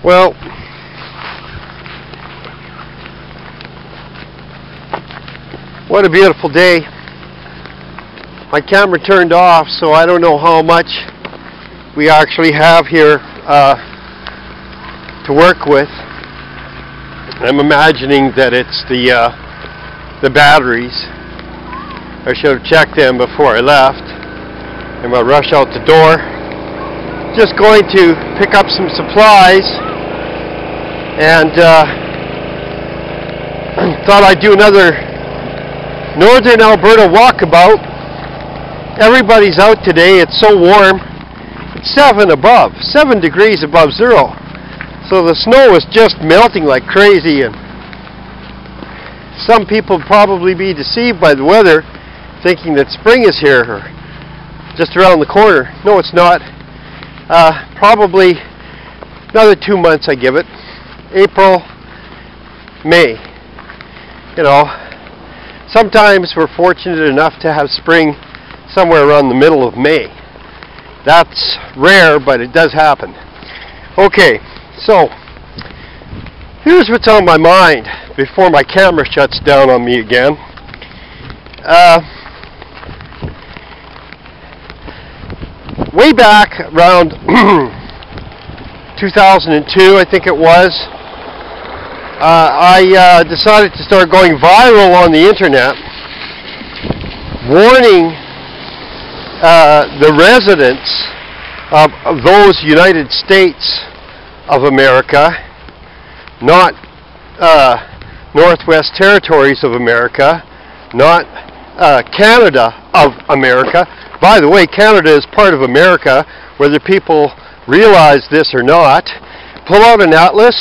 Well, what a beautiful day. My camera turned off, so I don't know how much we actually have here to work with. I'm imagining that it's the batteries. I should have checked them before I left. I'm going to rush out the door. Just going to pick up some supplies, and thought I'd do another Northern Alberta walkabout. Everybody's out today. It's so warm. It's 7 degrees above zero. So the snow is just melting like crazy, and some people probably be deceived by the weather, thinking that spring is here or just around the corner. No, it's not. Probably another 2 months, I give it. April, May. You know, sometimes we're fortunate enough to have spring somewhere around the middle of May. That's rare, but it does happen. Okay, so here's what's on my mind before my camera shuts down on me again. Way back around 2002, I think it was, I decided to start going viral on the internet, warning the residents of those United States of America, not Northwest Territories of America, not Canada of America. By the way, Canada is part of America, whether people realize this or not. Pull out an atlas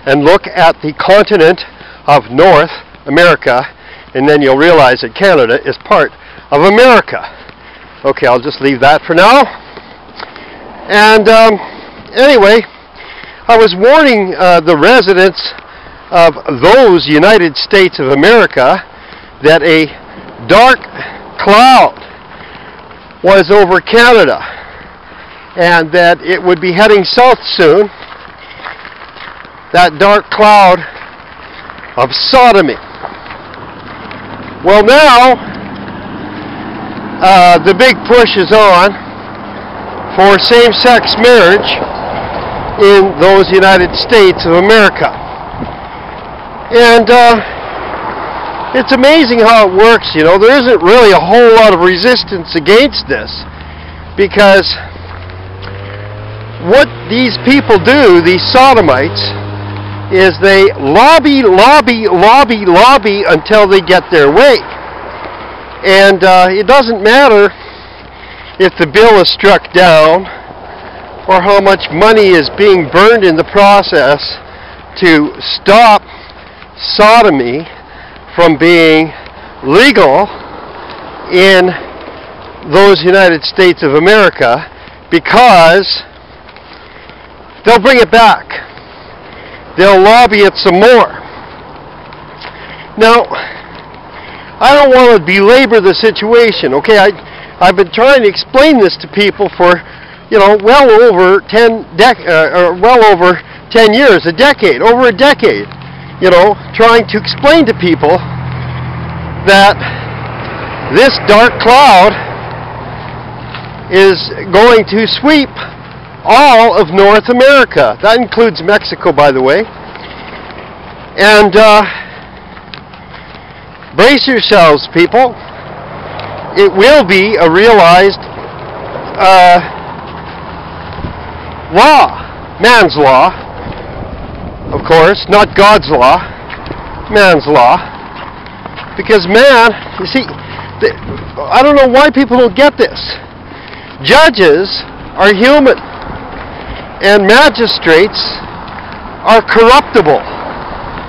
and look at the continent of North America, and then you'll realize that Canada is part of America. Okay, I'll just leave that for now. And anyway, I was warning the residents of those United States of America that a dark cloud was over Canada and that it would be heading south soon. That dark cloud of sodomy. Well, now the big push is on for same-sex marriage in those United States of America. And it's amazing how it works, you know. There isn't really a whole lot of resistance against this, because what these people do, these sodomites, is they lobby until they get their way. And it doesn't matter if the bill is struck down or how much money is being burned in the process to stop sodomy from being legal in those United States of America, because they'll bring it back. They'll lobby it some more. Now, I don't want to belabor the situation, okay? I've been trying to explain this to people for, well over 10 years, a decade, over a decade. Trying to explain to people that this dark cloud is going to sweep all of North America. That includes Mexico, by the way. And brace yourselves, people. It will be a realized law, man's law. Of course, not God's law, man's law. Because man, you see, I don't know why people don't get this. Judges are human, and magistrates are corruptible.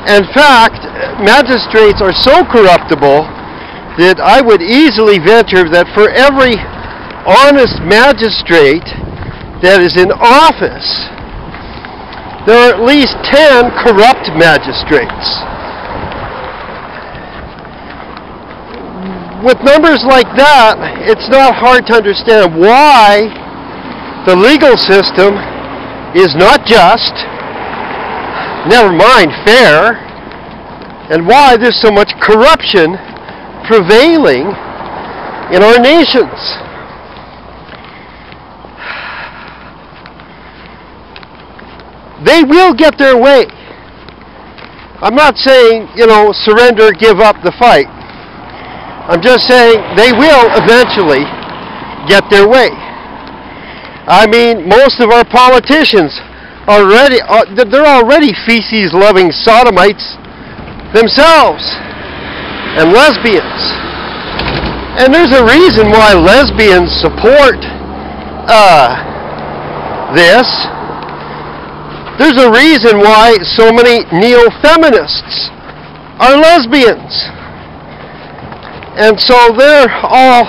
In fact, magistrates are so corruptible that I would easily venture that for every honest magistrate that is in office, there are at least 10 corrupt magistrates. With numbers like that, it's not hard to understand why the legal system is not just never mind fair, and why there's so much corruption prevailing in our nations. They will get their way. I'm not saying, surrender, give up the fight. I'm just saying they will eventually get their way. I mean, most of our politicians they're already feces-loving sodomites themselves, and lesbians. And there's a reason why lesbians support this. There's a reason why so many neo-feminists are lesbians. And so they're all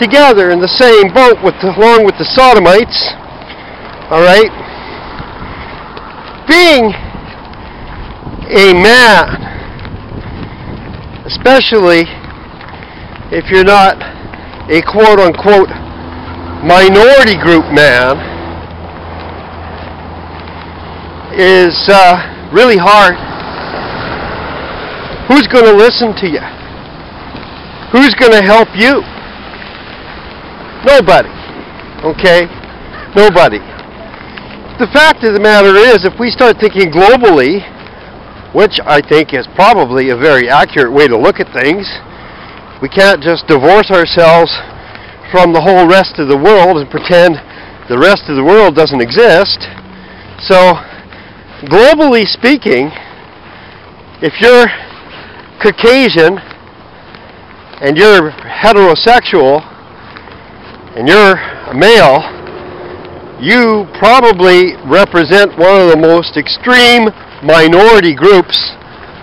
together in the same boat along with the sodomites. All right? Being a man, especially if you're not a quote-unquote minority group man, is really hard. Who's going to listen to you? Who's going to help you? Nobody. Okay? Nobody. The fact of the matter is, if we start thinking globally, which I think is probably a very accurate way to look at things, we can't just divorce ourselves from the whole rest of the world and pretend the rest of the world doesn't exist. So, globally speaking, if you're Caucasian and you're heterosexual and you're a male, you probably represent one of the most extreme minority groups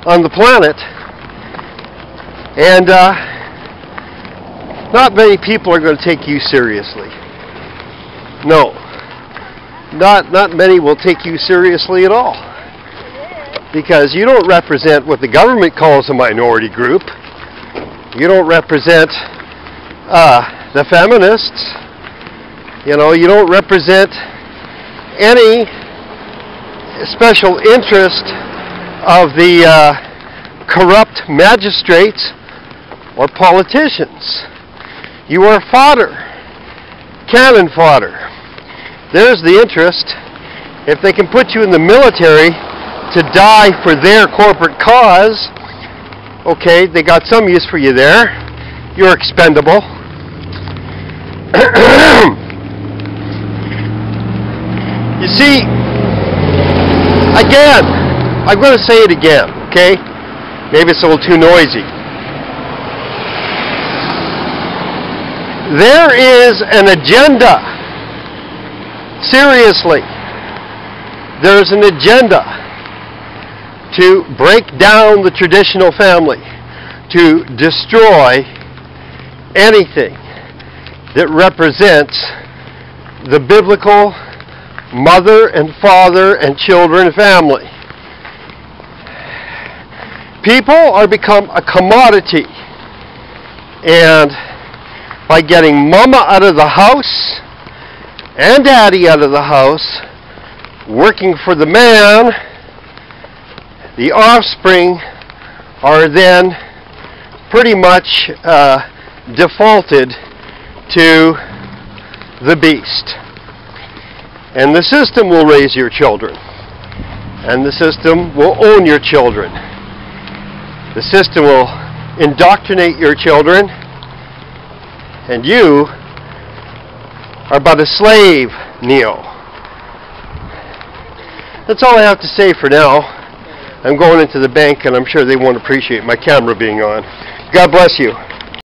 on the planet. And not many people are going to take you seriously. No. Not many will take you seriously at all. Because you don't represent what the government calls a minority group. You don't represent the feminists. You don't represent any special interest of the corrupt magistrates or politicians. You are fodder, cannon fodder. There's the interest. If they can put you in the military to die for their corporate cause, okay, they got some use for you there. You're expendable. You see, again, I'm going to say it again, okay? Maybe it's a little too noisy. There is an agenda. Seriously. There's an agenda to break down the traditional family, to destroy anything that represents the biblical mother and father and children family. People are become a commodity, and by getting mama out of the house and daddy out of the house, working for the man, the offspring are then pretty much defaulted to the beast. And the system will raise your children. And the system will own your children. The system will indoctrinate your children. And you are but a slave, Neo. That's all I have to say for now. I'm going into the bank, and I'm sure they won't appreciate my camera being on. God bless you.